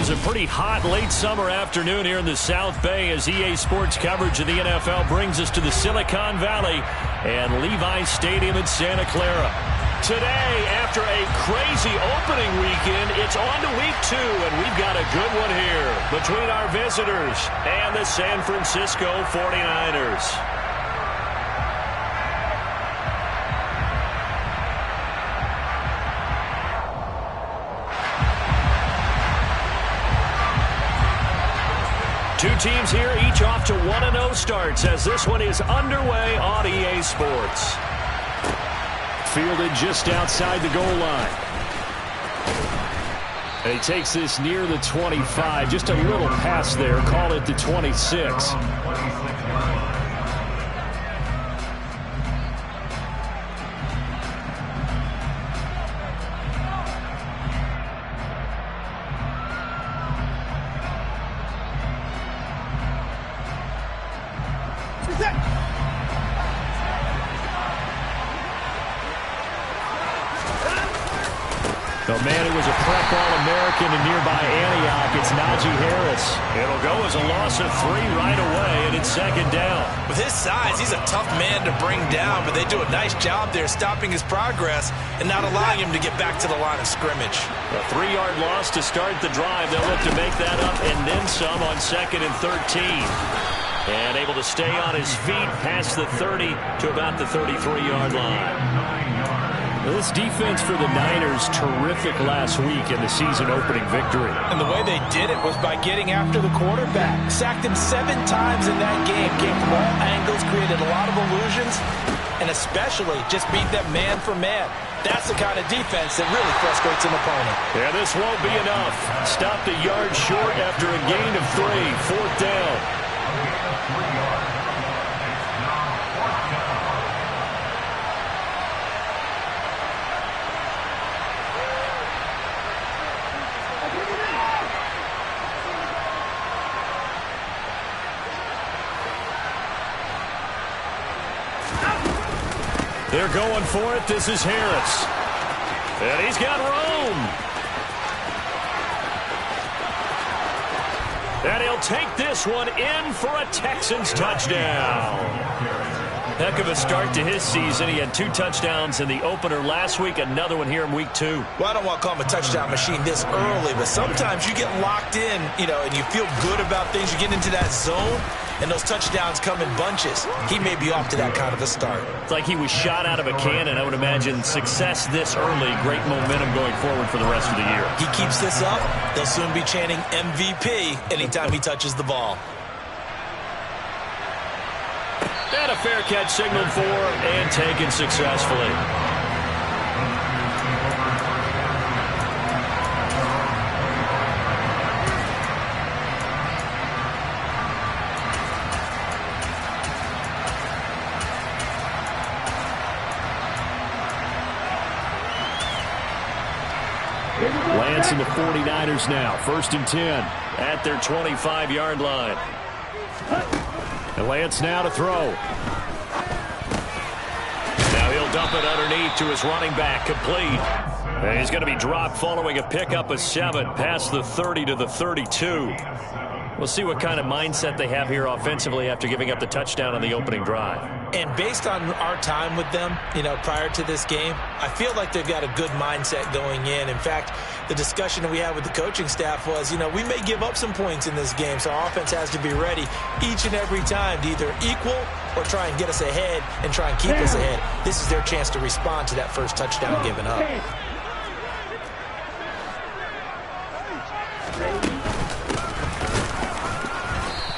is a pretty hot late summer afternoon here in the South Bay as EA Sports coverage of the NFL brings us to the Silicon Valley and Levi Stadium in Santa Clara. Today, after a crazy opening weekend, it's on to week 2, and we've got a good one here between our visitors and the San Francisco 49ers. Two teams here, each off to 1-0 starts as this one is underway on EA Sports. Fielded just outside the goal line. And he takes this near the 25. Just a little pass there. Call it the 26. Oh, man, it was a prep All-American in nearby Antioch. It's Najee Harris. It'll go as a loss of 3 right away, and it's second down. With his size, he's a tough man to bring down, but they do a nice job there stopping his progress and not allowing him to get back to the line of scrimmage. A 3-yard loss to start the drive. They'll look to make that up and then some on 2nd and 13. And able to stay on his feet past the 30 to about the 33-yard line. This defense for the Niners, terrific last week in the season-opening victory. And the way they did it was by getting after the quarterback. Sacked him 7 times in that game. Came from all angles, created a lot of illusions, and especially just beat them man for man. That's the kind of defense that really frustrates an opponent. Yeah, this won't be enough. Stopped a yard short after a gain of 3. 4th down. They're going for it. This is Harris. And he's got room. And he'll take this one in for a Texans touchdown. Heck of a start to his season. He had 2 touchdowns in the opener last week, another one here in week 2. Well, I don't want to call him a touchdown machine this early, but sometimes you get locked in, and you feel good about things. You get into that zone, and those touchdowns come in bunches. He may be off to that kind of a start. It's like he was shot out of a cannon. I would imagine success this early, great momentum going forward for the rest of the year. He keeps this up, they'll soon be chanting MVP anytime he touches the ball. And a fair catch signaled for and taken successfully. Lance and the 49ers now. 1st and 10 at their 25-yard line. And Lance now to throw. Now he'll dump it underneath to his running back, complete. And he's going to be dropped following a pickup of 7 past the 30 to the 32. We'll see what kind of mindset they have here offensively after giving up the touchdown on the opening drive. And based on our time with them, prior to this game, I feel like they've got a good mindset going in. In fact, the discussion that we had with the coaching staff was, we may give up some points in this game, so our offense has to be ready each and every time to either equal or try and get us ahead and try and keep us ahead. This is their chance to respond to that first touchdown given up.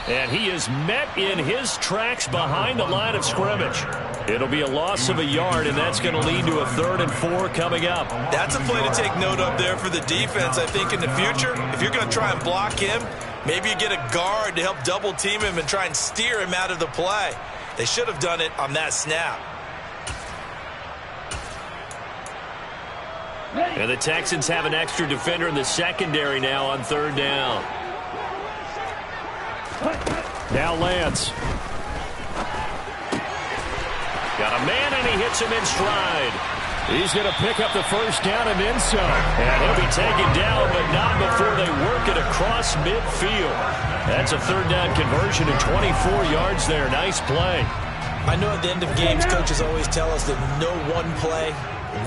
And he is met in his tracks behind the line of scrimmage. It'll be a loss of a yard, and that's going to lead to a 3rd and 4 coming up. That's a play to take note of there for the defense, I think, in the future. If you're going to try and block him, maybe you get a guard to help double-team him and try and steer him out of the play. They should have done it on that snap. And the Texans have an extra defender in the secondary now on 3rd down. Now Lance. Got a man, and he hits him in stride. He's going to pick up the first down and then some. And he'll be taken down, but not before they work it across midfield. That's a third down conversion and 24 yards there. Nice play. I know at the end of games, coaches always tell us that no one play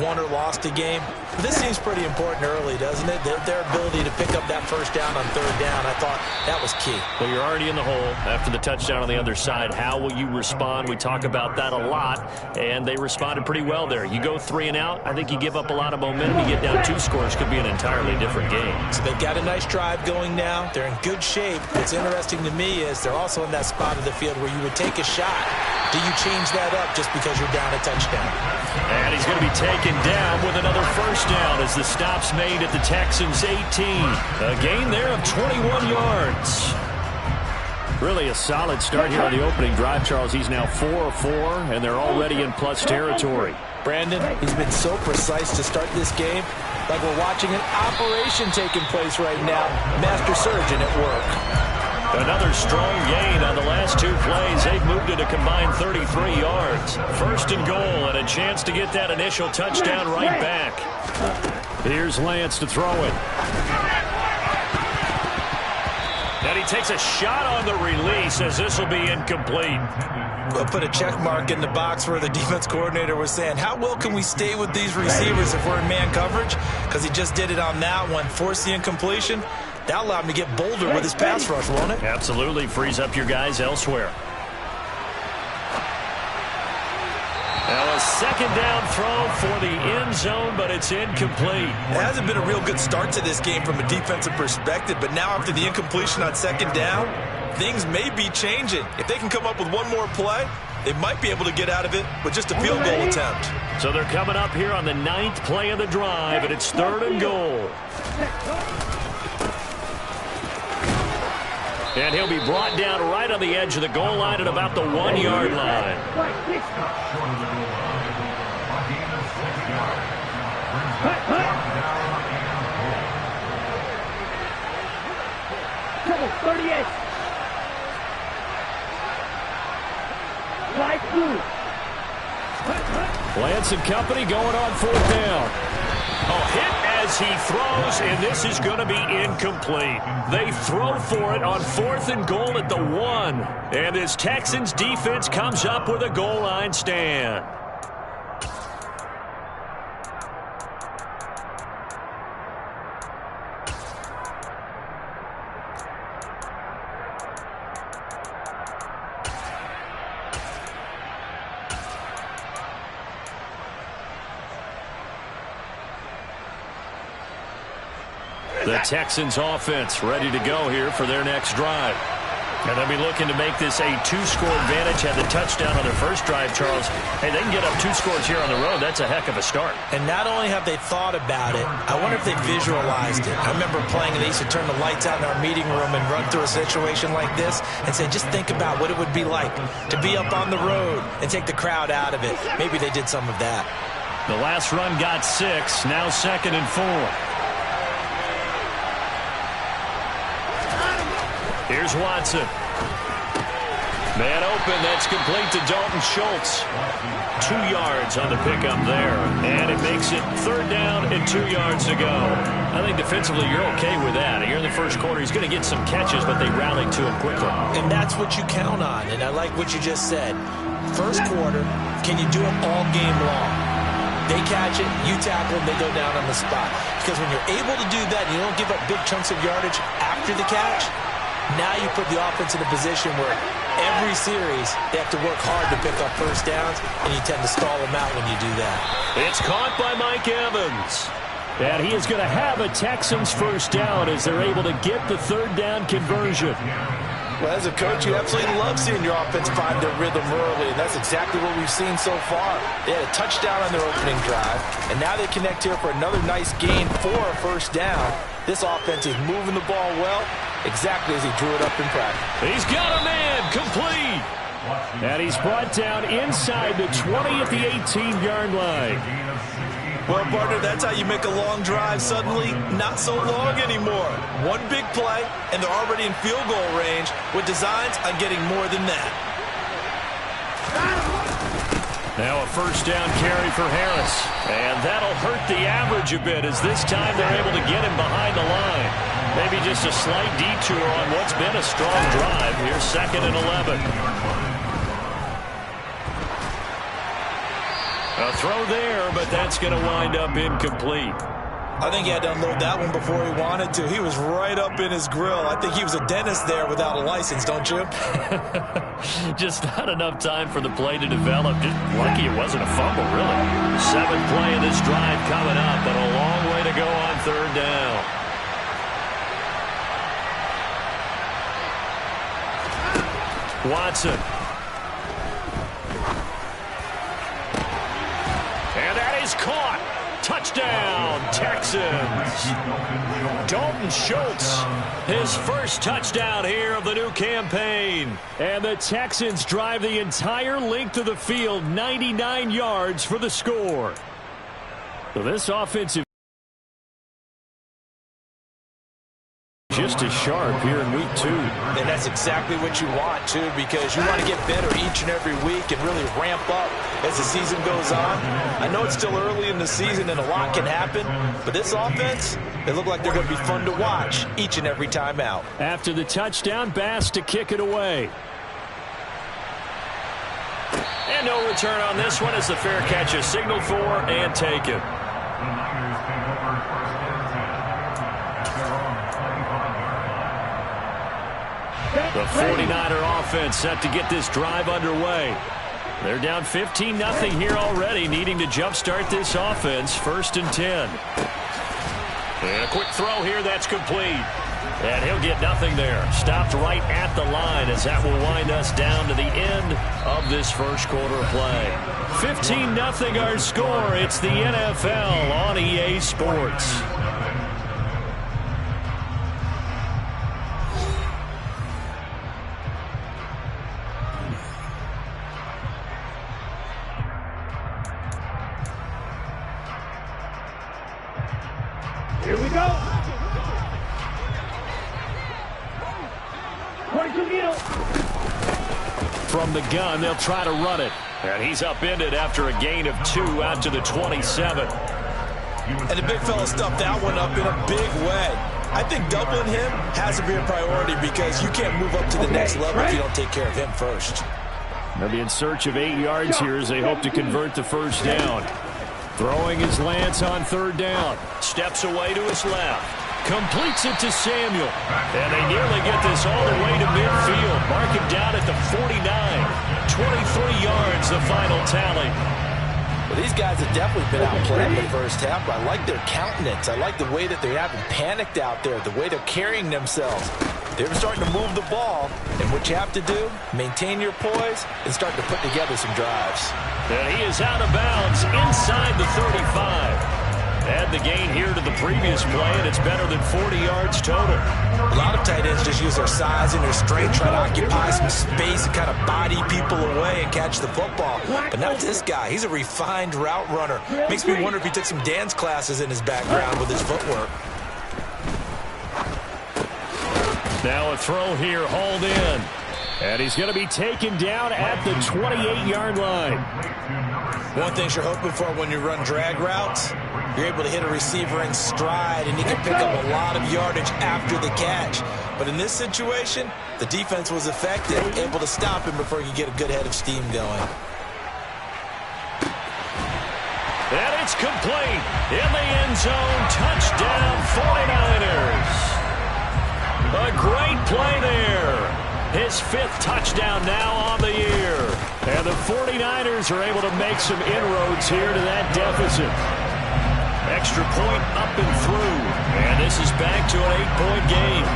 won or lost a game. But this seems pretty important early, doesn't it? Their ability to pick up that first down on third down, I thought that was key. Well, you're already in the hole after the touchdown on the other side. How will you respond? We talk about that a lot, and they responded pretty well there. You go 3 and out, I think you give up a lot of momentum. You get down 2 scores, could be an entirely different game. So they've got a nice drive going now. They're in good shape. What's interesting to me is they're also in that spot of the field where you would take a shot. Do you change that up just because you're down a touchdown? And he's going to be taken down with another first down as the stop's made at the Texans' 18. A gain there of 21 yards. Really a solid start here on the opening drive, Charles. He's now 4 of 4, and they're already in plus territory. Brandon, he's been so precise to start this game, like we're watching an operation taking place right now. Master surgeon at work. Another strong gain on the last 2 plays. They've moved it a combined 33 yards. First and goal, and a chance to get that initial touchdown right back. Here's Lance to throw it. And he takes a shot on the release as this will be incomplete. We'll put a check mark in the box where the defense coordinator was saying, how well can we stay with these receivers if we're in man coverage? Because he just did it on that one, forced the incompletion. That'll allow him to get bolder with his pass rush, won't it? Absolutely. Frees up your guys elsewhere. Now a second down throw for the end zone, but it's incomplete. It hasn't been a real good start to this game from a defensive perspective, but now after the incompletion on second down, things may be changing. If they can come up with one more play, they might be able to get out of it with just a field goal attempt. So they're coming up here on the 9th play of the drive, and it's 3rd and goal. And he'll be brought down right on the edge of the goal line at about the 1-yard line. Lance and company going on 4th down. Oh, hit as he throws, and this is going to be incomplete. They throw for it on 4th and goal at the 1. And this Texans defense comes up with a goal line stand. The Texans offense ready to go here for their next drive. And they'll be looking to make this a 2-score advantage. Had the touchdown on their first drive, Charles. Hey, they can get up 2 scores here on the road. That's a heck of a start. And not only have they thought about it, I wonder if they visualized it. I remember playing, and they used to turn the lights out in our meeting room and run through a situation like this and say, just think about what it would be like to be up on the road and take the crowd out of it. Maybe they did some of that. The last run got 6. Now 2nd and 4. Here's Watson. Man open, that's complete to Dalton Schultz. 2 yards on the pickup there. And it makes it 3rd down and 2 yards to go. I think defensively you're okay with that. Here in the first quarter, he's going to get some catches, but they rallied to him quickly. And that's what you count on, and I like what you just said. First quarter, can you do it all game long? They catch it, you tackle them, they go down on the spot. Because when you're able to do that, and you don't give up big chunks of yardage after the catch, now you put the offense in a position where every series they have to work hard to pick up first downs, and you tend to stall them out when you do that. It's caught by Mike Evans. And he is going to have a Texans first down as they're able to get the 3rd down conversion. Well, as a coach, you absolutely love seeing your offense find their rhythm early, and that's exactly what we've seen so far. They had a touchdown on their opening drive, and now they connect here for another nice gain for a first down. This offense is moving the ball well, exactly as he drew it up in practice. He's got a man, complete. And he's brought down inside the 20 at the 18-yard line. Well, partner, that's how you make a long drive suddenly not so long anymore. One big play, and they're already in field goal range with designs on getting more than that. Now a first down carry for Harris. And that'll hurt the average a bit as this time they're able to get him behind the line. Maybe just a slight detour on what's been a strong drive. Here's 2nd and 11. A throw there, but that's going to wind up incomplete. I think he had to unload that one before he wanted to. He was right up in his grill. I think he was a dentist there without a license, don't you? Just not enough time for the play to develop. Just lucky it wasn't a fumble, really. 7th play of this drive coming up, but a long way to go on 3rd down. Watson. And that is caught. Touchdown, Texans. Dalton Schultz, his first touchdown here of the new campaign. And the Texans drive the entire length of the field, 99 yards for the score. So this offensive just as sharp here in week 2. And that's exactly what you want, too, because you want to get better each and every week and really ramp up as the season goes on. I know it's still early in the season and a lot can happen, but this offense, they look like they're going to be fun to watch each and every time out. After the touchdown, Bass to kick it away. And no return on this one as the fair catch is signaled for and taken. The 49er offense set to get this drive underway. They're down 15-0 here already, needing to jumpstart this offense. 1st and 10. And a quick throw here, that's complete. And he'll get nothing there. Stopped right at the line as that will wind us down to the end of this first quarter play. 15-0 our score. It's the NFL on EA Sports. Here we go. From the gun, they'll try to run it. And he's upended after a gain of 2 out to the 27. And the big fella stuffed that one up in a big way. I think doubling him has to be a priority because you can't move up to the next level if you don't take care of him first. They'll be in search of 8 yards here as they hope to convert the first down. Throwing his Lance on 3rd down. Steps away to his left. Completes it to Samuel. And they nearly get this all the way to midfield. Mark him down at the 49. 23 yards, the final tally. Well, these guys have definitely been outplayed in the first half. I like their countenance. I like the way that they haven't panicked out there, the way they're carrying themselves. They're starting to move the ball, and what you have to do, maintain your poise and start to put together some drives. And he is out of bounds inside the 35. Add the gain here to the previous play, and it's better than 40 yards total. A lot of tight ends just use their size and their strength, try to occupy some space and kind of body people away and catch the football. But not this guy. He's a refined route runner. Makes me wonder if he took some dance classes in his background with his footwork. Now a throw here, hauled in. And he's going to be taken down at the 28-yard line. One thing you're hoping for when you run drag routes, you're able to hit a receiver in stride, and he can pick up a lot of yardage after the catch. But in this situation, the defense was effective, able to stop him before he could get a good head of steam going. And it's complete. In the end zone, touchdown 49ers. A great play there. His 5th touchdown now on the year. And the 49ers are able to make some inroads here to that deficit. Extra point up and through. And this is back to an 8-point game.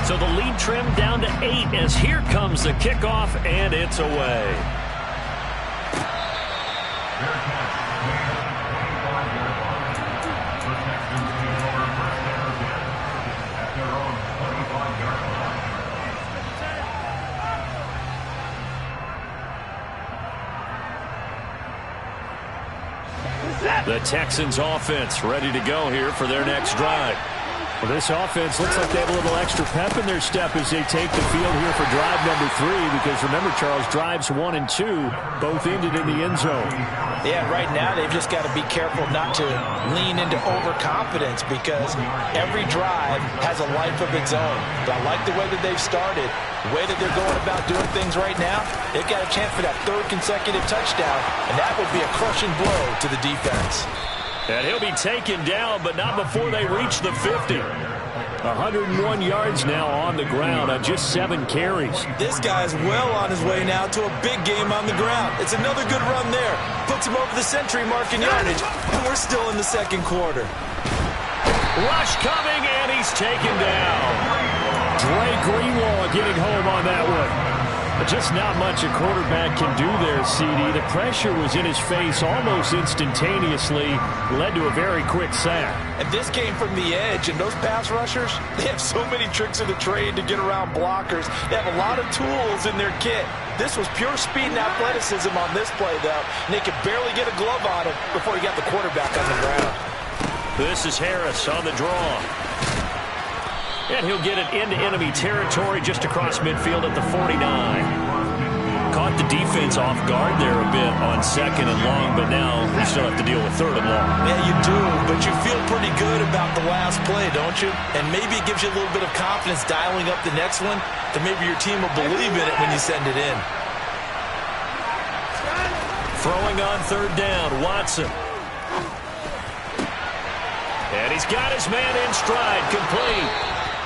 So the lead trimmed down to 8 as here comes the kickoff, and it's away. The Texans offense ready to go here for their next drive. Well, this offense looks like they have a little extra pep in their step as they take the field here for drive number 3, because remember, Charles, drives 1 and 2 both ended in the end zone. Yeah, right now they've just got to be careful not to lean into overconfidence, because every drive has a life of its own. But I like the way that they've started, the way that they're going about doing things right now. They've got a chance for that 3rd consecutive touchdown, and that would be a crushing blow to the defense. And he'll be taken down, but not before they reach the 50. 101 yards now on the ground on just 7 carries. This guy's well on his way now to a big game on the ground. It's another good run there. Puts him over the century mark in yardage, and we're still in the 2nd quarter. Rush coming, and he's taken down. Dre Greenlaw getting home on that one. But just not much a quarterback can do there, CD. The pressure was in his face almost instantaneously, led to a very quick sack. And this came from the edge, and those pass rushers, they have so many tricks of the trade to get around blockers. They have a lot of tools in their kit. This was pure speed and athleticism on this play, though, and they could barely get a glove on him before he got the quarterback on the ground. This is Harris on the draw. And he'll get it into enemy territory just across midfield at the 49. Caught the defense off guard there a bit on 2nd and long, but now we still have to deal with 3rd and long. Yeah, you do, but you feel pretty good about the last play, don't you? And maybe it gives you a little bit of confidence dialing up the next one, that maybe your team will believe in it when you send it in. Throwing on 3rd down, Watson. And he's got his man in stride, complete.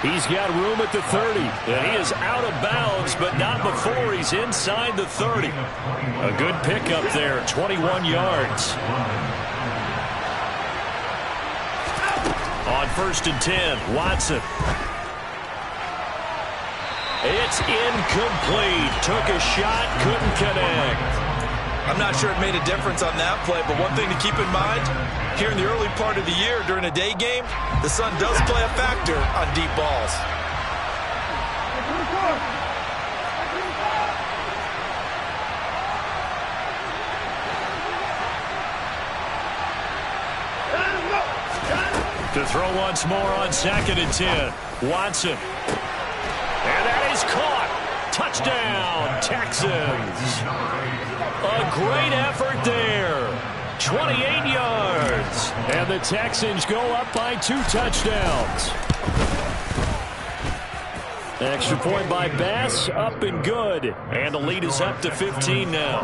He's got room at the 30, and he is out of bounds, but not before he's inside the 30. A good pickup there, 21 yards. On 1st and 10, Watson. It's incomplete. Took a shot, couldn't connect. I'm not sure it made a difference on that play, but one thing to keep in mind, here in the early part of the year during a day game, the sun does play a factor on deep balls. To throw once more on 2nd and 10, Watson. And that is caught. Touchdown, Texans. A great effort there. 28 yards. And the Texans go up by 2 touchdowns. Extra point by Bass, up and good. And the lead is up to 15 now.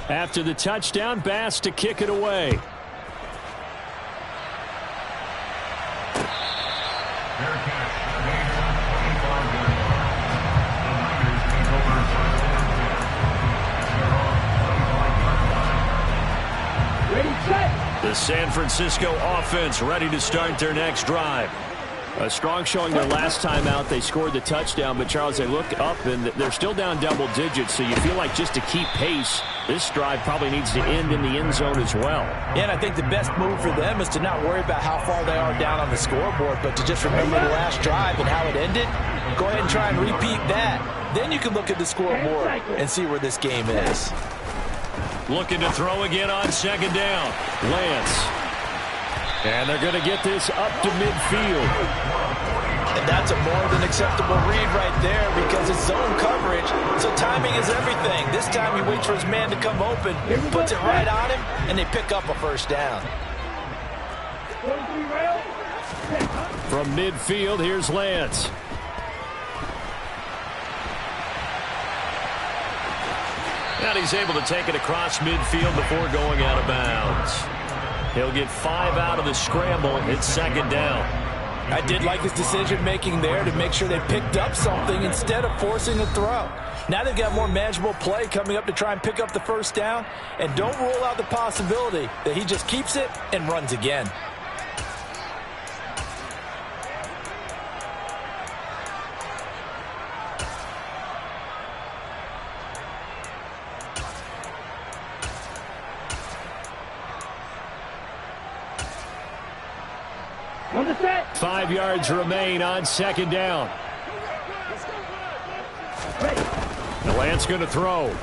After the touchdown, Bass to kick it away. The San Francisco offense ready to start their next drive. A strong showing their last time out. They scored the touchdown, but Charles, they look up and they're still down double digits, so you feel like just to keep pace, this drive probably needs to end in the end zone as well. Yeah, and I think the best move for them is to not worry about how far they are down on the scoreboard, but to just remember the last drive and how it ended. Go ahead and try and repeat that. Then you can look at the scoreboard and see where this game is. Looking to throw again on 2nd down. Lance. And they're going to get this up to midfield. And that's a more than acceptable read right there because it's zone coverage, so timing is everything. This time he waits for his man to come open, puts it right on him, and they pick up a 1st down. From midfield, here's Lance. And he's able to take it across midfield before going out of bounds. He'll get 5 out of the scramble. It's 2nd down. I did like his decision-making there to make sure they picked up something instead of forcing a throw. Now they've got more manageable play coming up to try and pick up the 1st down. And don't rule out the possibility that he just keeps it and runs again. On the set. 5 yards remain on 2nd down. The Lance going to throw.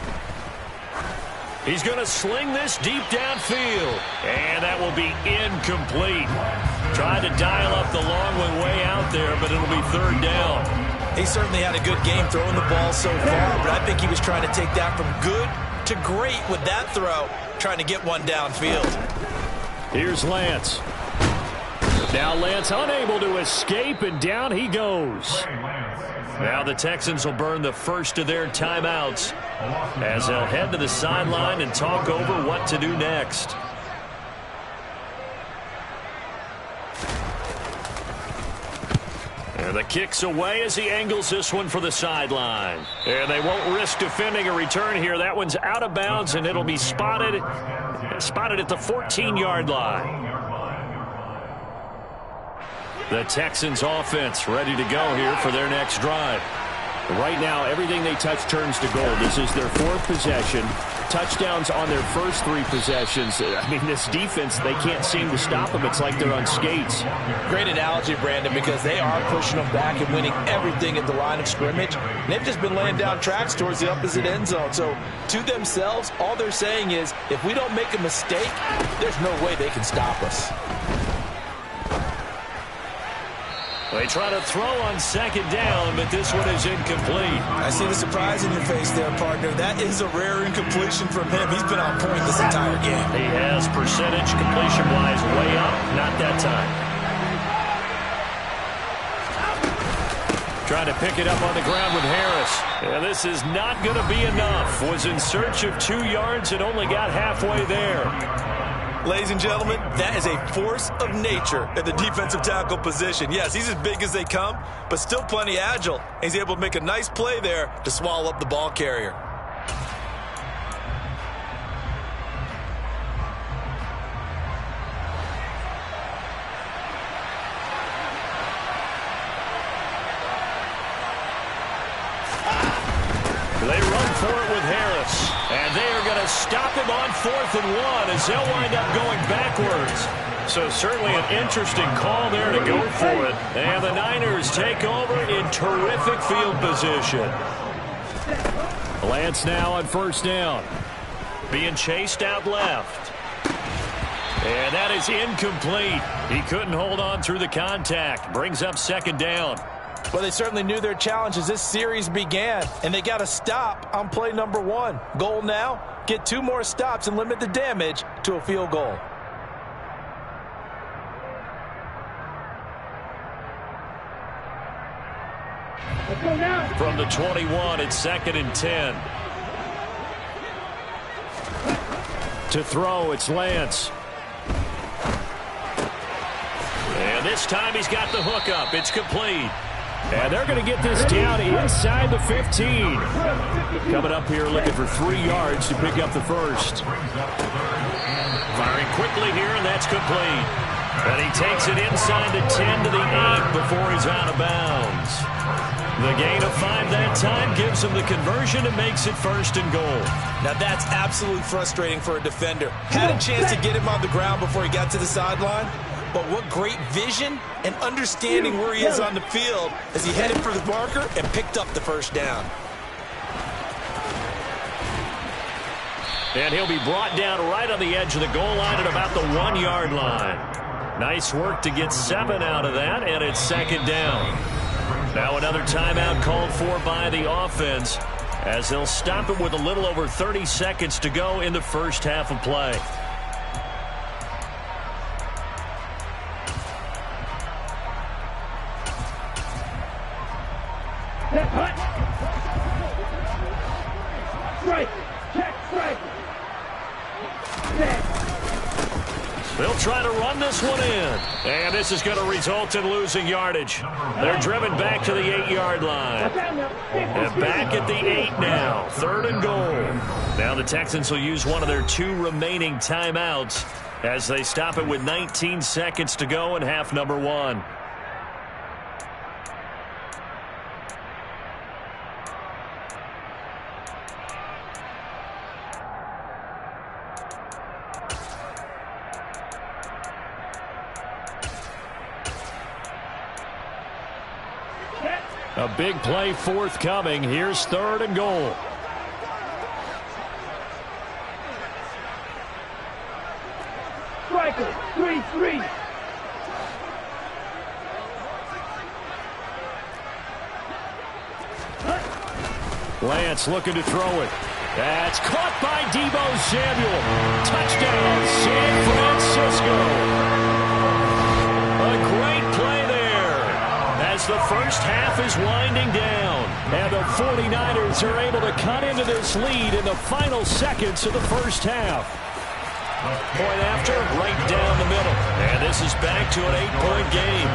He's going to sling this deep downfield. And that will be incomplete. Tried to dial up the long one way out there, but it'll be third down. He certainly had a good game throwing the ball so far, but I think he was trying to take that from good to great with that throw, trying to get one downfield. Here's Lance. Now Lance unable to escape, and down he goes. Now the Texans will burn the first of their timeouts as they'll head to the sideline and talk over what to do next. And the kick's away as he angles this one for the sideline. And they won't risk defending a return here. That one's out of bounds, and it'll be spotted at the 14-yard line. The Texans offense ready to go here for their next drive. Right now, everything they touch turns to gold. This is their fourth possession. Touchdowns on their first three possessions. I mean, this defense, they can't seem to stop them. It's like they're on skates. Great analogy, Brandon, because they are pushing them back and winning everything at the line of scrimmage. And they've just been laying down tracks towards the opposite end zone. So, to themselves, all they're saying is, if we don't make a mistake, there's no way they can stop us. They try to throw on second down, but this one is incomplete. I see the surprise in your face there, partner. That is a rare incompletion from him. He's been on point this entire game. He has percentage completion-wise way up. Not that time. Trying to pick it up on the ground with Harris. And this is not going to be enough. Was in search of 2 yards and only got halfway there. Ladies and gentlemen, that is a force of nature at the defensive tackle position. Yes, he's as big as they come, but still plenty agile. He's able to make a nice play there to swallow up the ball carrier. They run for it with Harris. And they are going to stop him on 4th and 1 as they'll wind up going backwards. So certainly an interesting call there to go for it. And the Niners take over in terrific field position. Lance now on first down. Being chased out left. And that is incomplete. He couldn't hold on through the contact. Brings up second down. Well, they certainly knew their challenge as this series began, and they got to stop on play number 1. Goal now, get 2 more stops and limit the damage to a field goal. Let's go now. From the 21, it's 2nd and 10. To throw, it's Lance. And this time he's got the hook up. It's complete. And they're going to get this down inside the 15. Coming up here looking for 3 yards to pick up the first. Firing quickly here, and that's complete. And he takes it inside the 10 to the 8 before he's out of bounds. The gain of 5 that time gives him the conversion and makes it 1st and goal. Now that's absolutely frustrating for a defender. Had a chance to get him on the ground before he got to the sideline. But what great vision and understanding where he is on the field as he headed for the marker and picked up the first down. And he'll be brought down right on the edge of the goal line at about the 1-yard line. Nice work to get 7 out of that, and it's 2nd down. Now another timeout called for by the offense as they'll stop it with a little over 30 seconds to go in the first half of play. Strike. Check. Strike. They'll try to run this one in. And this is going to result in losing yardage. They're driven back to the 8-yard line. And back at the 8 now. 3rd and goal. Now the Texans will use one of their 2 remaining timeouts as they stop it with 19 seconds to go in half number 1. A big play forthcoming. Here's 3rd and goal. 3-3. Lance looking to throw it. That's caught by Deebo Samuel. Touchdown, San Francisco. A great play there as the first half is winding down. And the 49ers are able to cut into this lead in the final seconds of the first half. Point after, right down the middle. And this is back to an 8-point game.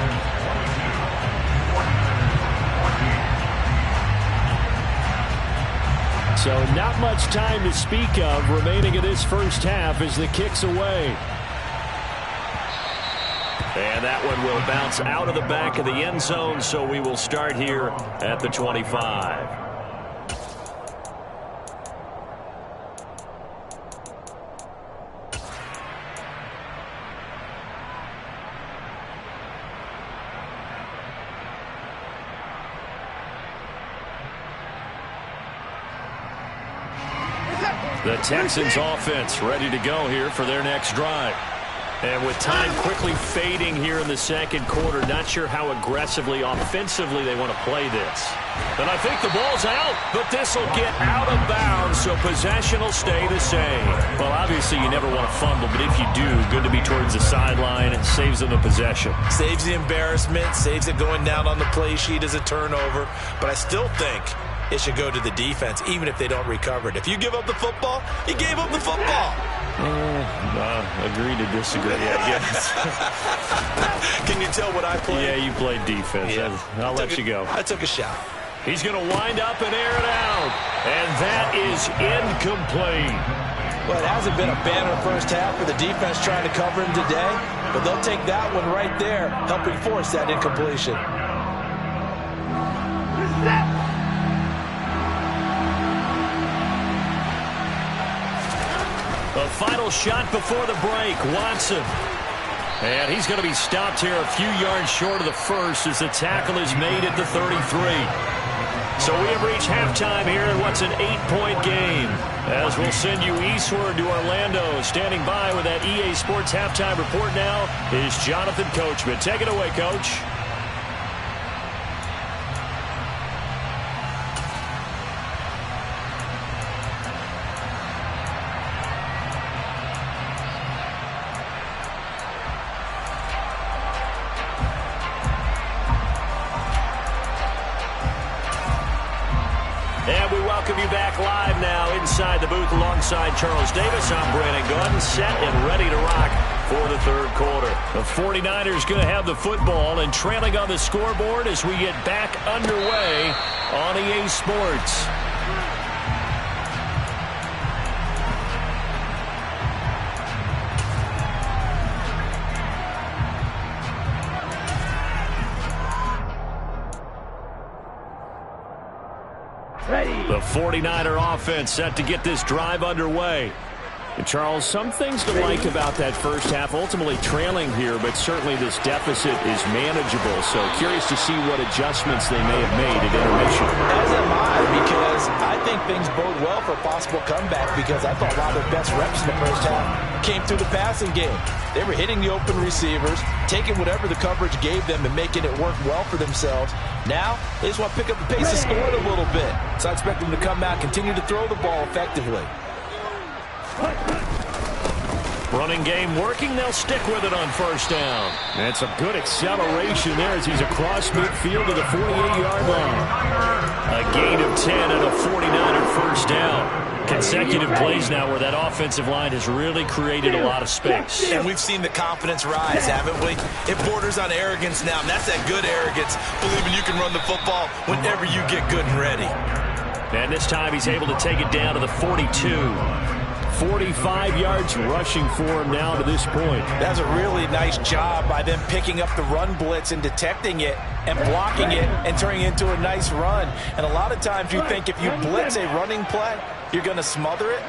So not much time to speak of remaining in this first half as the kick's away. And that one will bounce out of the back of the end zone, so we will start here at the 25. The Texans offense ready to go here for their next drive. And with time quickly fading here in the second quarter, not sure how aggressively, offensively they want to play this. And I think the ball's out, but this will get out of bounds, so possession will stay the same. Well, obviously you never want to fumble, but if you do, good to be towards the sideline and saves them the possession. Saves the embarrassment, saves it going down on the play sheet as a turnover, but I still think it should go to the defense, even if they don't recover it. If you give up the football, you gave up the football. Agree to disagree, I guess. Can you tell what I played? Yeah, you played defense. Yeah. I'll let you go. I took a shot. He's going to wind up and air it out. And that is incomplete. Well, it hasn't been a banner first half for the defense trying to cover him today, but they'll take that one right there, helping force that incompletion. The final shot before the break, Watson. And he's going to be stopped here a few yards short of the first as the tackle is made at the 33. So we have reached halftime here in what's an 8-point game. As we'll send you eastward to Orlando. Standing by with that EA Sports halftime report now is Jonathan Coachman. Take it away, Coach. And we welcome you back live now inside the booth alongside Charles Davis. I'm Brandon Gordon, set and ready to rock for the third quarter. The 49ers going to have the football and trailing on the scoreboard as we get back underway on EA Sports. The 49er offense set to get this drive underway. And Charles, some things to like about that first half. Ultimately trailing here, but certainly this deficit is manageable. So curious to see what adjustments they may have made at intermission. As am I, because I think things bode well for a possible comeback, because I thought a lot of their best reps in the first half came through the passing game. They were hitting the open receivers, taking whatever the coverage gave them and making it work well for themselves. Now, they just want to pick up the pace of scoring a little bit. So I expect them to come out, continue to throw the ball effectively. Running game working. They'll stick with it on first down. And some good acceleration there as he's across midfield to the 48-yard line. A gain of 10 and a 49er first down. Consecutive plays now where that offensive line has really created a lot of space. And we've seen the confidence rise, haven't we? It borders on arrogance now, and that's that good arrogance, believing you can run the football whenever you get good and ready. And this time he's able to take it down to the 42. 45 yards rushing for him now to this point. That's a really nice job by them picking up the run blitz and detecting it and blocking it and turning it into a nice run. And a lot of times you think if you blitz a running play, you're going to smother it.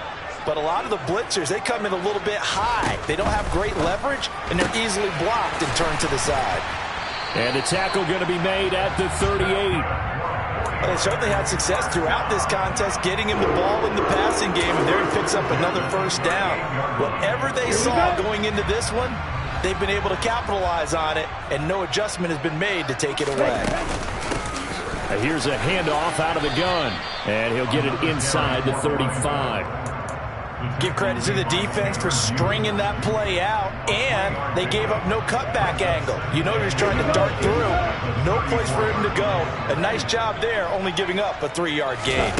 But a lot of the blitzers, they come in a little bit high. They don't have great leverage, and they're easily blocked and turned to the side. And the tackle going to be made at the 38. They certainly had success throughout this contest, getting him the ball in the passing game, and there he picks up another first down. Whatever they saw going into this one, they've been able to capitalize on it, and no adjustment has been made to take it away. Here's a handoff out of the gun, and he'll get it inside the 35. Give credit to the defense for stringing that play out, and they gave up no cutback angle. You know he's trying to dart through. No place for him to go. A nice job there, only giving up a 3-yard gain.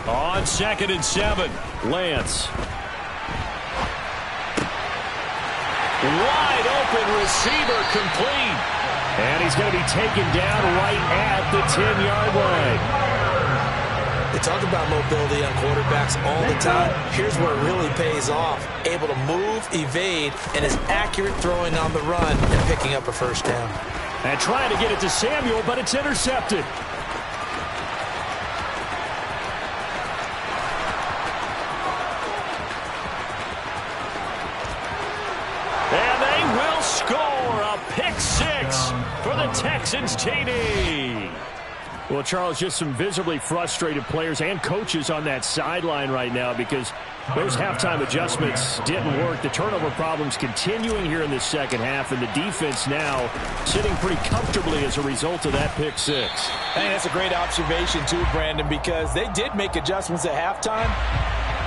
On 2nd and 7, Lance. Wide open receiver complete. And he's going to be taken down right at the 10-yard line. They talk about mobility on quarterbacks all the time. Here's where it really pays off. Able to move, evade, and is accurate throwing on the run and picking up a first down. And trying to get it to Samuel, but it's intercepted. And they will score a pick 6 for the Texans TD. Well, Charles, just some visibly frustrated players and coaches on that sideline right now because those halftime adjustments didn't work. The turnover problems continuing here in the second half, and the defense now sitting pretty comfortably as a result of that pick 6. I think that's a great observation, too, Brandon, because they did make adjustments at halftime.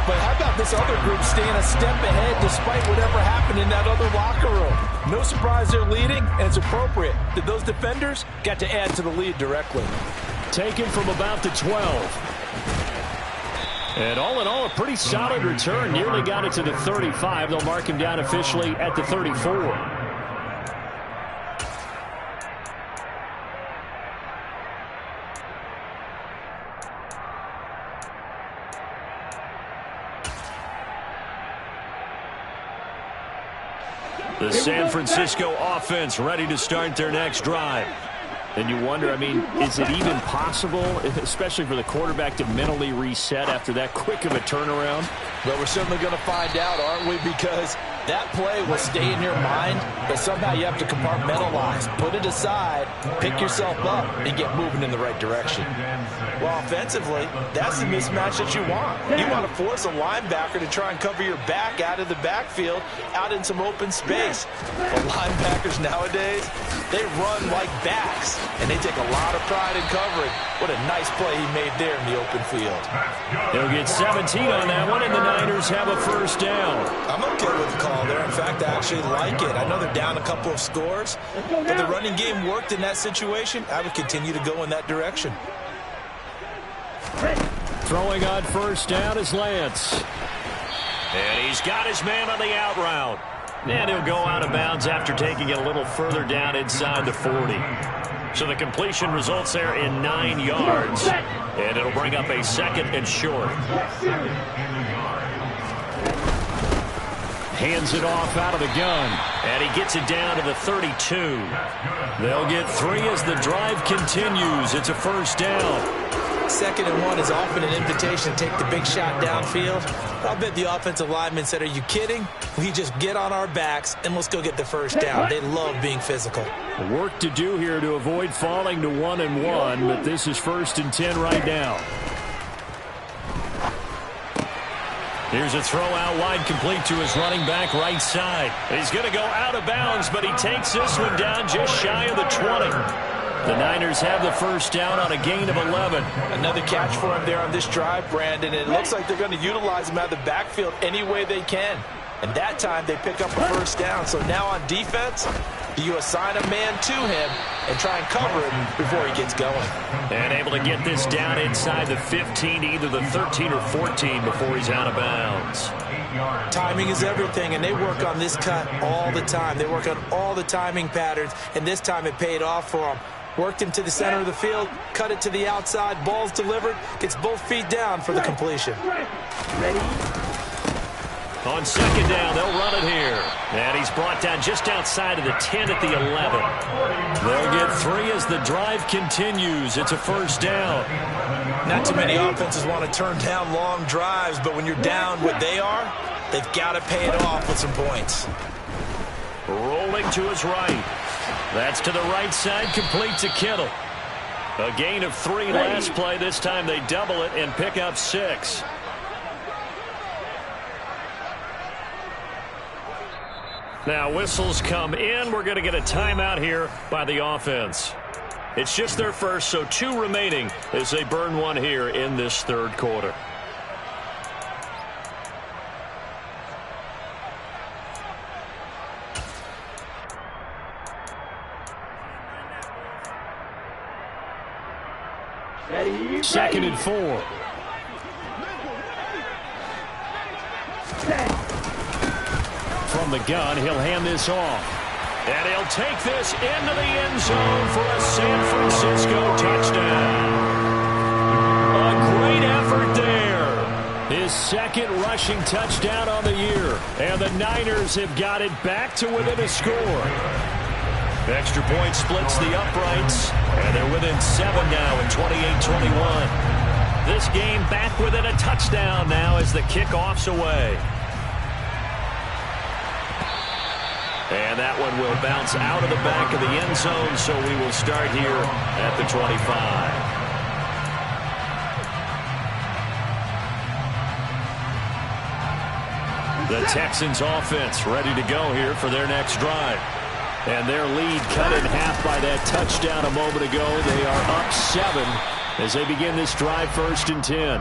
But how about this other group staying a step ahead despite whatever happened in that other locker room? No surprise they're leading, and it's appropriate that those defenders got to add to the lead directly. Taken from about the 12. And all in all, a pretty solid return. Nearly got it to the 35. They'll mark him down officially at the 34. The San Francisco offense ready to start their next drive. And you wonder, I mean, is it even possible, especially for the quarterback, to mentally reset after that quick of a turnaround? Well, we're certainly going to find out, aren't we? Because that play will stay in your mind, but somehow you have to compartmentalize. Put it aside, pick yourself up, and get moving in the right direction. Well, offensively, that's the mismatch that you want. You want to force a linebacker to try and cover your back out of the backfield, out in some open space. But linebackers nowadays, they run like backs, and they take a lot of pride in covering. What a nice play he made there in the open field. They'll get 17 on that one, and the Niners have a first down. I'm okay with the call there. In fact, I actually like it. I know they're down a couple of scores, but the running game worked in that situation. I would continue to go in that direction. Throwing on first down is Lance. And he's got his man on the out route. And he'll go out of bounds after taking it a little further down inside the 40. So the completion results there in 9 yards. And it'll bring up a 2nd and short. Hands it off out of the gun. And he gets it down to the 32. They'll get 3 as the drive continues. It's a first down. 2nd and 1 is often an invitation to take the big shot downfield. I'll bet the offensive lineman said, are you kidding? We just get on our backs and let's go get the first down. They love being physical. Work to do here to avoid falling to 1-1, but this is 1st and 10 right now. Here's a throw out wide, complete to his running back right side. He's going to go out of bounds, but he takes this one down just shy of the 20. The Niners have the first down on a gain of 11. Another catch for him there on this drive, Brandon. It looks like they're going to utilize him out of the backfield any way they can. And that time they pick up a first down. So now on defense, you assign a man to him and try and cover him before he gets going. And able to get this down inside the 15, either the 13 or 14 before he's out of bounds. Timing is everything, and they work on this cut all the time. They work on all the timing patterns, and this time it paid off for them. Worked him to the center of the field, cut it to the outside, ball's delivered, gets both feet down for the completion. Ready? On 2nd down, they'll run it here. And he's brought down just outside of the 10 at the 11. They'll get 3 as the drive continues. It's a first down. Not too many offenses want to turn down long drives, but when you're down what they are, they've got to pay it off with some points. Rolling to his right. That's to the right side, complete to Kittle. A gain of 3 last play. This time they double it and pick up 6. Now whistles come in. We're going to get a timeout here by the offense. It's just their first, so 2 remaining as they burn one here in this third quarter. Second and 4. From the gun, he'll hand this off. And he'll take this into the end zone for a San Francisco touchdown. A great effort there. His second rushing touchdown on the year. And the Niners have got it back to within a score. Extra point splits the uprights. And they're within 7 now at 28-21. This game back within a touchdown now as the kickoff's away. And that one will bounce out of the back of the end zone, so we will start here at the 25. The Texans offense ready to go here for their next drive. And their lead cut in half by that touchdown a moment ago. They are up 7 as they begin this drive, 1st and 10.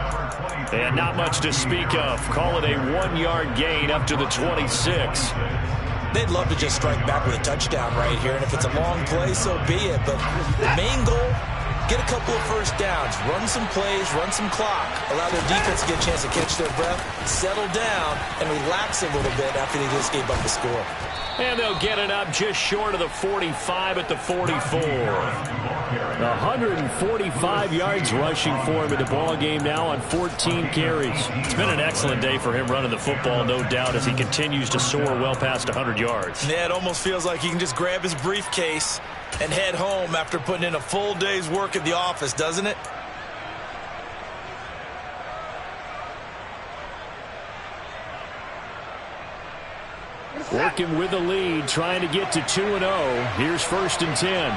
And not much to speak of. Call it a 1-yard gain up to the 26. They'd love to just strike back with a touchdown right here, and if it's a long play, so be it. But the main goal, get a couple of first downs, run some plays, run some clock, allow their defense to get a chance to catch their breath, settle down, and relax a little bit after they just gave up the score. And they'll get it up just short of the 45 at the 44. 145 yards rushing for him in the ball game now on 14 carries. It's been an excellent day for him running the football, no doubt, as he continues to soar well past 100 yards. Yeah, it almost feels like he can just grab his briefcase and head home after putting in a full day's work at the office, doesn't it? Working with the lead, trying to get to 2-0. Here's 1st and 10.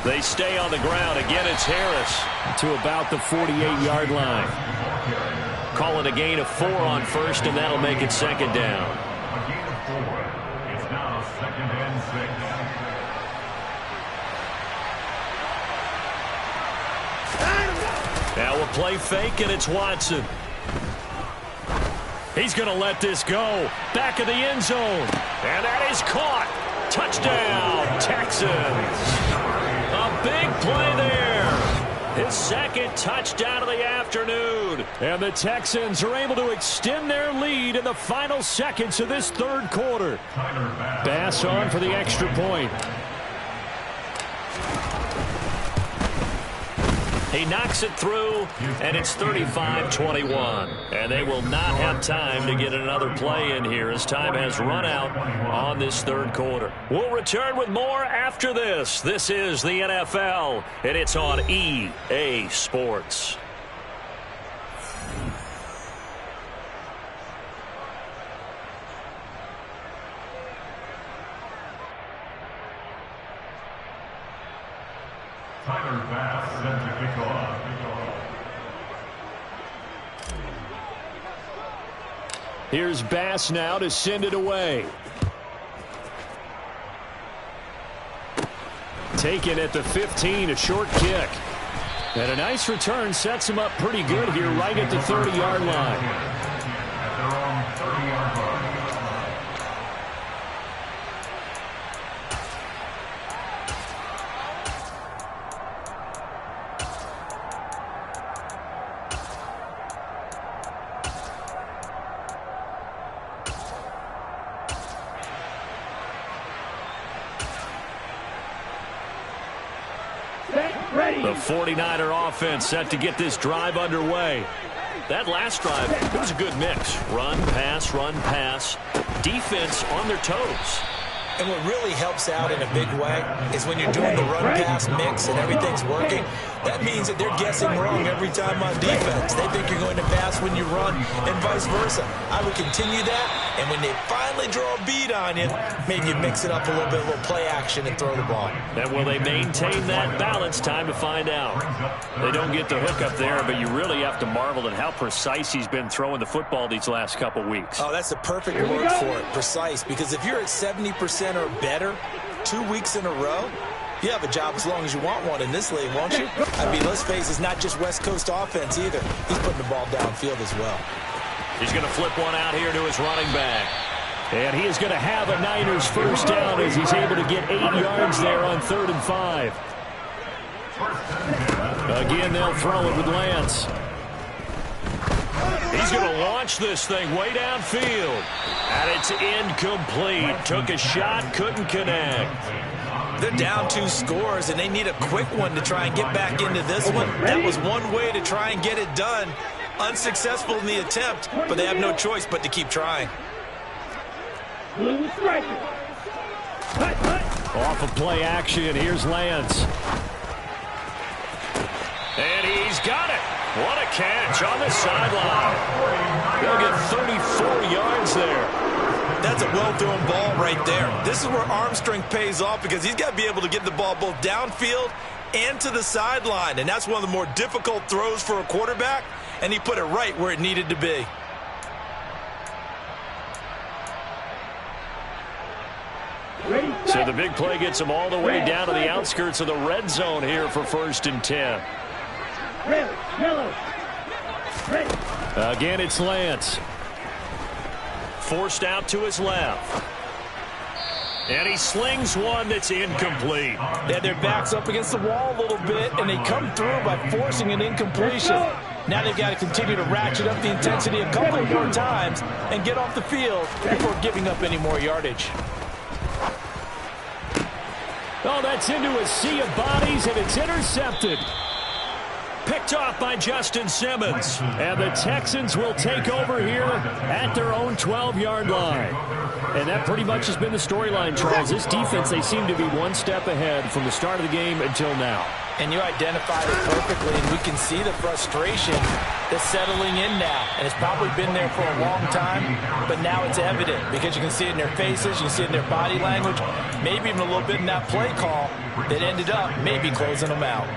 They stay on the ground. Again, it's Harris to about the 48-yard line. Call it a gain of 4 on 1st, and that'll make it 2nd down. A gain of 4. It's now 2nd and 6. Now we'll play fake, and it's Watson. He's going to let this go. Back of the end zone. And that is caught. Touchdown, Texans. A big play there. His 2nd touchdown of the afternoon. And the Texans are able to extend their lead in the final seconds of this 3rd quarter. Bass on for the extra point. He knocks it through, and it's 35-21. And they will not have time to get another play in here as time has run out on this 3rd quarter. We'll return with more after this. This is the NFL, and it's on EA Sports. Tyler Bass set to kick off. Here's Bass now to send it away. Taken at the 15, a short kick. And a nice return sets him up pretty good here right at the 30-yard line. At their own 30-yard line. The 49er offense set to get this drive underway. That last drive, it was a good mix. Run, pass, defense on their toes. And what really helps out in a big way is when you're doing the run-pass mix and everything's working, that means that they're guessing wrong every time on defense. They think you're going to pass when you run and vice versa. I would continue that And when they finally draw a bead on you, maybe you mix it up a little bit, a little play action, and throw the ball. And will they maintain that balance? Time to find out. They don't get the hook up there, but you really have to marvel at how precise he's been throwing the football these last couple weeks. Oh, that's the perfect word for it, precise. Because if you're at 70% or better 2 weeks in a row, you have a job as long as you want one in this league, won't you? I mean, let's face it, it's not just West Coast offense either. He's putting the ball downfield as well. He's going to flip one out here to his running back. And he is going to have a Niners first down as he's able to get 8 yards there on 3rd and 5. Again, they'll throw it with Lance. He's going to launch this thing way downfield. And it's incomplete. Took a shot, couldn't connect. They're down 2 scores, and they need a quick one to try and get back into this one. That was one way to try and get it done. Unsuccessful in the attempt, but they have no choice but to keep trying. Off of play action, here's Lance. And he's got it. What a catch on the sideline. They'll get 34 yards there. That's a well-thrown ball right there. This is where arm strength pays off because he's got to be able to get the ball both downfield and to the sideline. And that's one of the more difficult throws for a quarterback, and he put it right where it needed to be. So the big play gets him all the way down to the outskirts of the red zone here for 1st and 10. Again, it's Lance. Forced out to his left. And he slings one that's incomplete. They had their backs up against the wall a little bit, and they come through by forcing an incompletion. Now they've got to continue to ratchet up the intensity a couple more times and get off the field before giving up any more yardage. Oh, that's into a sea of bodies, and it's intercepted. Picked off by Justin Simmons. And the Texans will take over here at their own 12-yard line. And that pretty much has been the storyline, Charles. This defense, they seem to be one step ahead from the start of the game until now. And you identified it perfectly, and we can see the frustration that's settling in now. And it's probably been there for a long time, but now it's evident because you can see it in their faces, you can see it in their body language, maybe even a little bit in that play call that ended up maybe closing them out.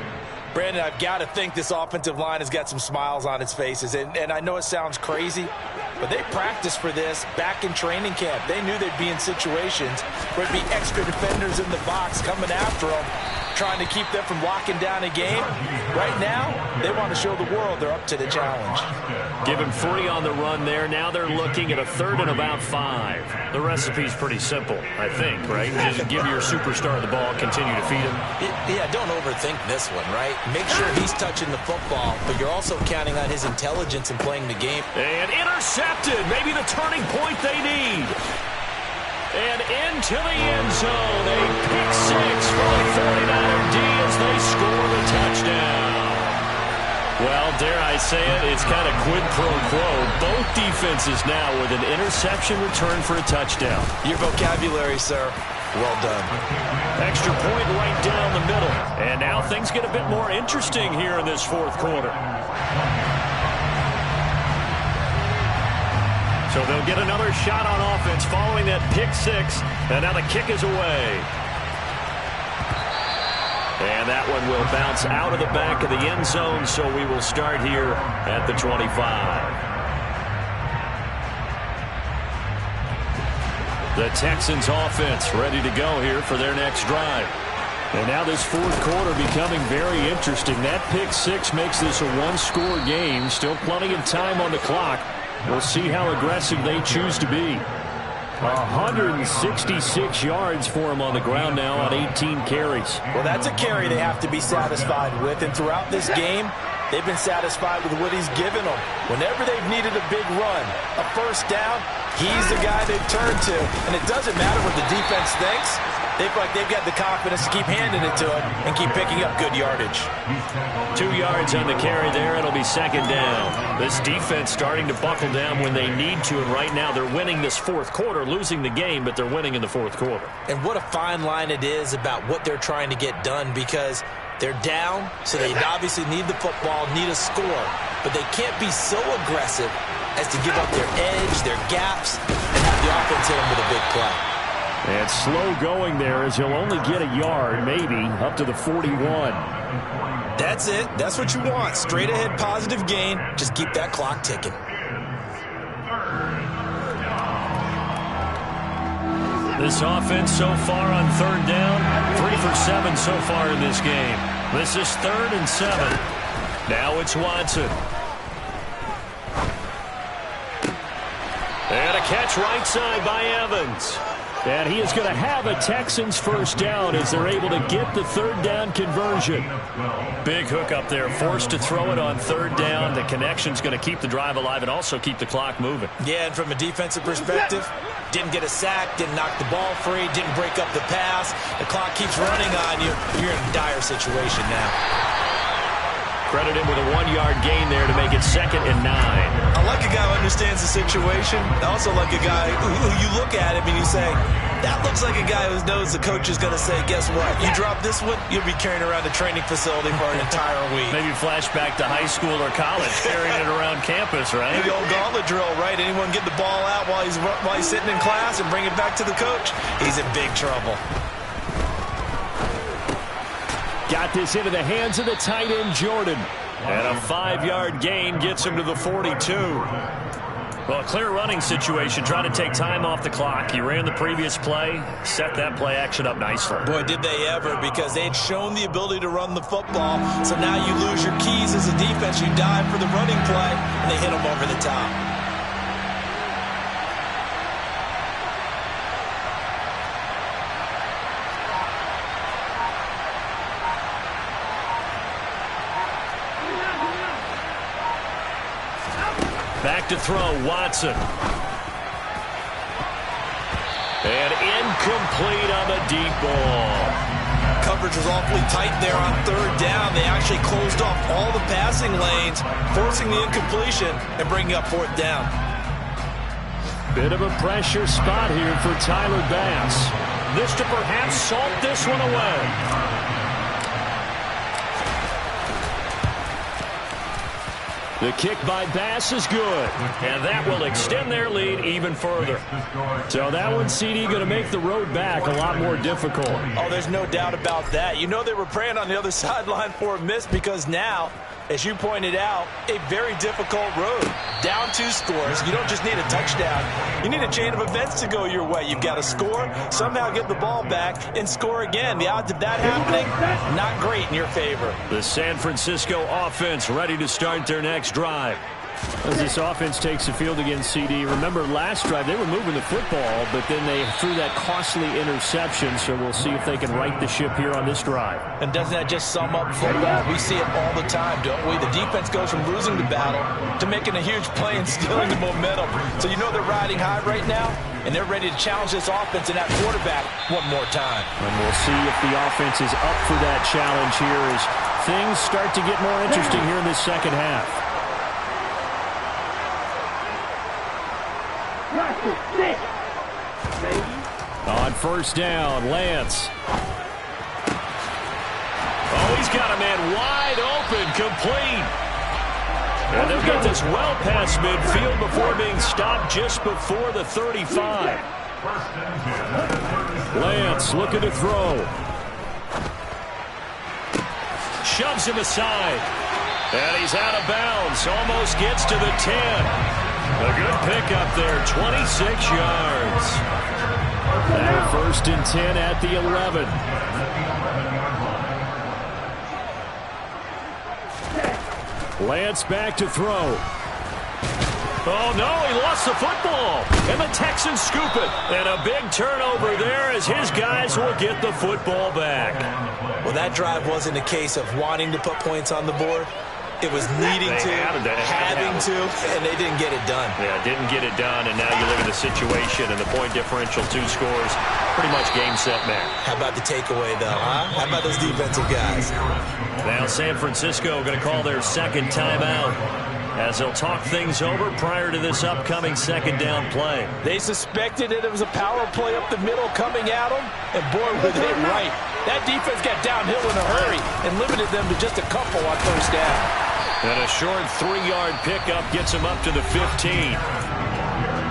Brandon, I've got to think this offensive line has got some smiles on its faces. And I know it sounds crazy, but they practiced for this back in training camp. They knew they'd be in situations where there'd be extra defenders in the box coming after them, trying to keep them from locking down a game. Right now, they want to show the world they're up to the challenge. Give him 3 on the run there. Now they're looking at a 3rd and about 5. The recipe's pretty simple, I think, right? Just give your superstar the ball, continue to feed him. Yeah, don't overthink this one, right? Make sure he's touching the football, but you're also counting on his intelligence in playing the game. And intercepted. Maybe the turning point they need. And into the end zone. A pick 6 for the 49er D as they score the touchdown. Well, dare I say it, it's kind of quid pro quo. Both defenses now with an interception return for a touchdown. Your vocabulary, sir. Well done. Extra point right down the middle. And now things get a bit more interesting here in this 4th quarter. So they'll get another shot on offense following that pick 6. And now the kick is away. And that one will bounce out of the back of the end zone, so we will start here at the 25. The Texans offense ready to go here for their next drive. And now this 4th quarter becoming very interesting. That pick 6 makes this a 1-score game. Still plenty of time on the clock. We'll see how aggressive they choose to be. 166 yards for him on the ground now on 18 carries. Well, that's a carry they have to be satisfied with. And throughout this game, they've been satisfied with what he's given them. Whenever they've needed a big run, a first down, he's the guy they've turned to. And it doesn't matter what the defense thinks. They feel like they've got the confidence to keep handing it to him and keep picking up good yardage. 2 yards on the carry there. It'll be 2nd down. This defense starting to buckle down when they need to. And right now they're winning this 4th quarter, losing the game, but they're winning in the 4th quarter. And what a fine line it is about what they're trying to get done, because they're down, so they obviously need the football, need a score. But they can't be so aggressive as to give up their edge, their gaps, and have the offense hit him with a big play. And slow going there as he'll only get a yard, maybe, up to the 41. That's it. That's what you want. Straight ahead positive gain. Just keep that clock ticking. This offense so far on third down, 3 for 7 so far in this game. This is 3rd and 7. Now it's Watson. And a catch right side by Evans. And he is going to have a Texans first down as they're able to get the third down conversion. Big hook up there, forced to throw it on third down. The connection's going to keep the drive alive and also keep the clock moving. Yeah, and from a defensive perspective, didn't get a sack, didn't knock the ball free, didn't break up the pass. The clock keeps running on you. You're in a dire situation now. Credit him with a 1-yard gain there to make it 2nd and 9. I like a guy who understands the situation. I also like a guy who you look at him and you say, that looks like a guy who knows the coach is going to say, guess what? You drop this one, you'll be carrying around a training facility for an entire week. Maybe flashback to high school or college, carrying it around campus, right? The old gauntlet drill, right? Anyone get the ball out while he's sitting in class and bring it back to the coach? He's in big trouble. Got this into the hands of the tight end, Jordan. And a 5-yard gain gets him to the 42. Well, a clear running situation, trying to take time off the clock. He ran the previous play, set that play action up nicely. Boy, did they ever, because they'd shown the ability to run the football. So now you lose your keys as a defense. You dive for the running play, and they hit him over the top. Back to throw, Watson. And incomplete on the deep ball. Coverage was awfully tight there on third down. They actually closed off all the passing lanes, forcing the incompletion and bringing up 4th down. Bit of a pressure spot here for Tyler Bass. This to perhaps salt this one away. The kick by Bass is good, and that will extend their lead even further. So that one, CD, going to make the road back a lot more difficult. Oh, there's no doubt about that. You know they were praying on the other sideline for a miss because now, as you pointed out, a very difficult road. Down 2 scores. You don't just need a touchdown. You need a chain of events to go your way. You've got to score, somehow get the ball back, and score again. The odds of that happening, not great in your favor. The San Francisco offense ready to start their next drive. As this offense takes the field against CD, remember last drive they were moving the football, but then they threw that costly interception, so we'll see if they can right the ship here on this drive. And doesn't that just sum up football? We see it all the time, don't we? The defense goes from losing the battle to making a huge play and stealing the momentum. So you know they're riding high right now, and they're ready to challenge this offense and that quarterback one more time. And we'll see if the offense is up for that challenge here as things start to get more interesting here in this second half. On first down, Lance. Oh, he's got a man wide open, complete. And they'll get this well past midfield before being stopped just before the 35. Lance looking to throw. Shoves him aside. And he's out of bounds. Almost gets to the 10. A good pickup there, 26 yards. And 1st and 10 at the 11. Lance back to throw. Oh, no, he lost the football. And the Texans scoop it. And a big turnover there as his guys will get the football back. Well, that drive wasn't a case of wanting to put points on the board. It was needing to, having to, and they didn't get it done. Yeah, didn't get it done, and now you look at the situation and the point differential, 2 scores, pretty much game, set, match. How about the takeaway, though, huh? How about those defensive guys? Now San Francisco going to call their 2nd timeout as they'll talk things over prior to this upcoming 2nd down play. They suspected that it was a power play up the middle coming at them, and boy, were they right. That defense got downhill in a hurry and limited them to just a couple on first down. And a short 3-yard pickup gets him up to the 15.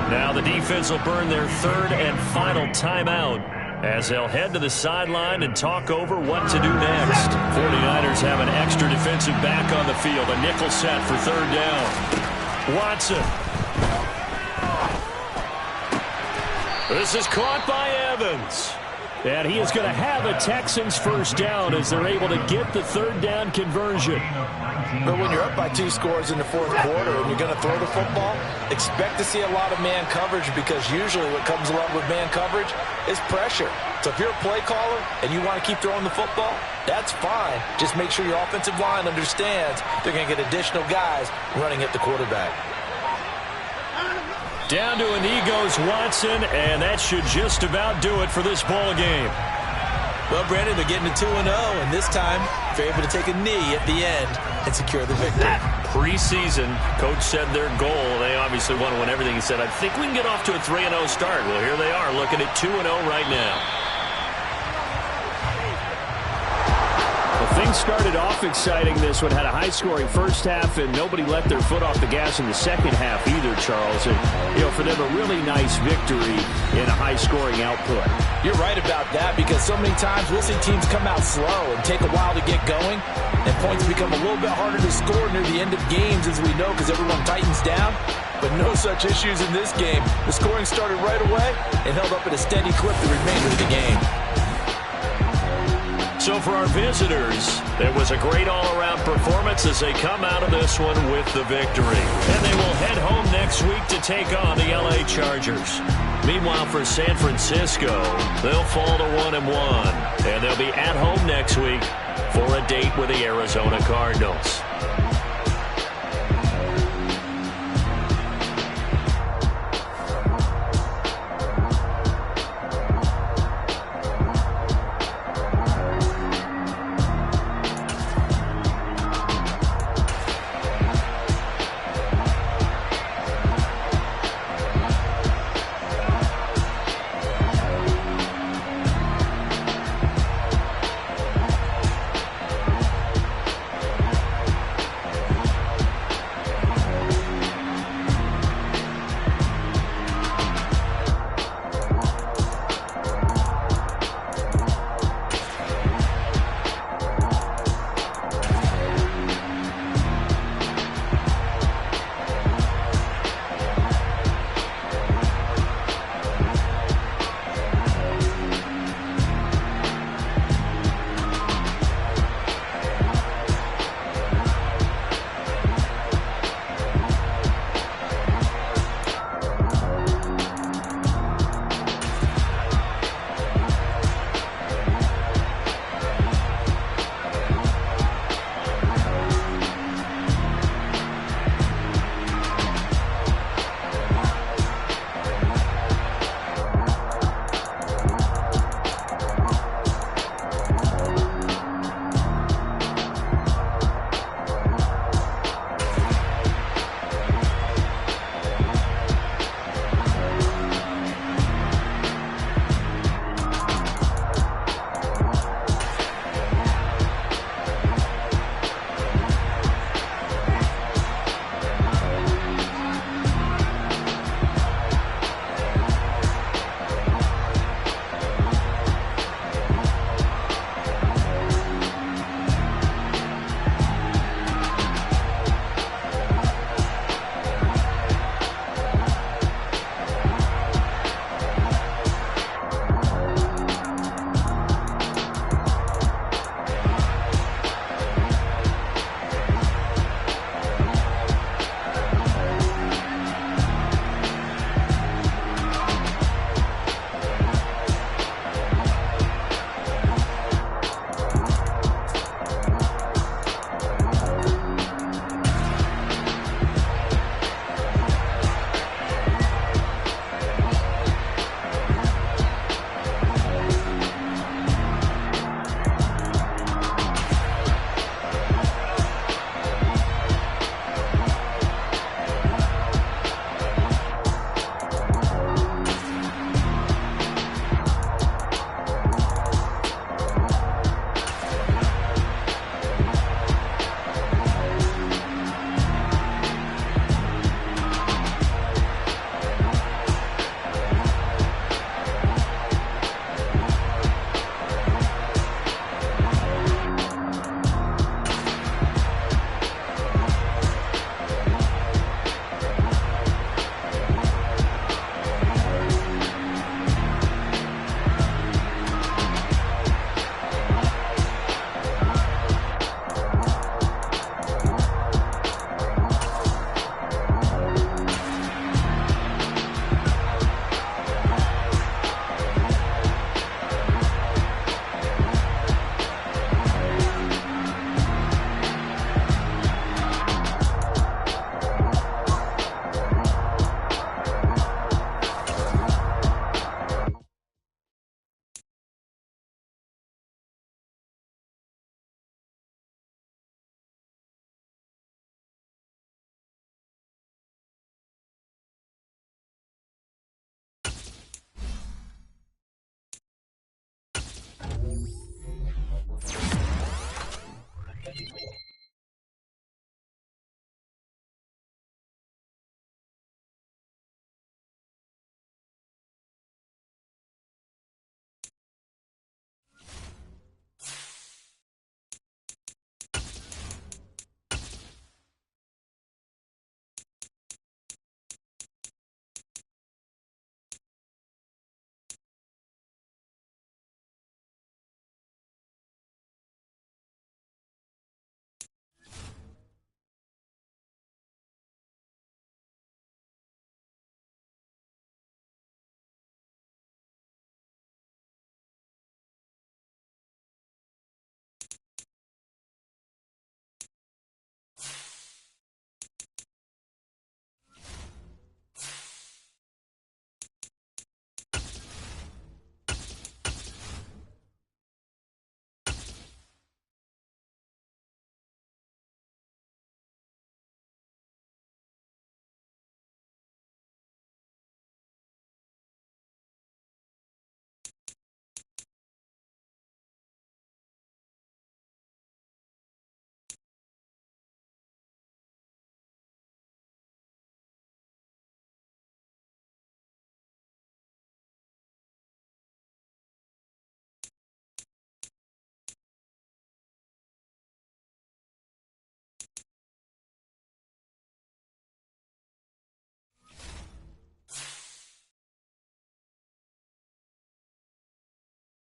Now the defense will burn their third and final timeout as they'll head to the sideline and talk over what to do next. 49ers have an extra defensive back on the field. A nickel set for third down. Watson. This is caught by Evans. And he is going to have a Texans first down as they're able to get the third down conversion. But when you're up by 2 scores in the fourth quarter and you're going to throw the football, expect to see a lot of man coverage, because usually what comes along with man coverage is pressure. So if you're a play caller and you want to keep throwing the football, that's fine. Just make sure your offensive line understands they're going to get additional guys running at the quarterback. Down to a knee goes Watson, and that should just about do it for this ball game. Well, Brandon, they're getting to 2-0, and this time they're able to take a knee at the end and secure the victory. Preseason, coach said their goal, they obviously want to win everything. He said, I think we can get off to a 3-0 start. Well, here they are looking at 2-0 right now. Things started off exciting. This one had a high-scoring first half, and nobody let their foot off the gas in the second half either, Charles. And, for them, a really nice victory in a high-scoring output. You're right about that, because so many times we'll see teams come out slow and take a while to get going, and points become a little bit harder to score near the end of games, as we know, because everyone tightens down. But no such issues in this game. The scoring started right away and held up at a steady clip the remainder of the game. So for our visitors, it was a great all-around performance as they come out of this one with the victory. And they will head home next week to take on the LA Chargers. Meanwhile, for San Francisco, they'll fall to 1-1. And they'll be at home next week for a date with the Arizona Cardinals.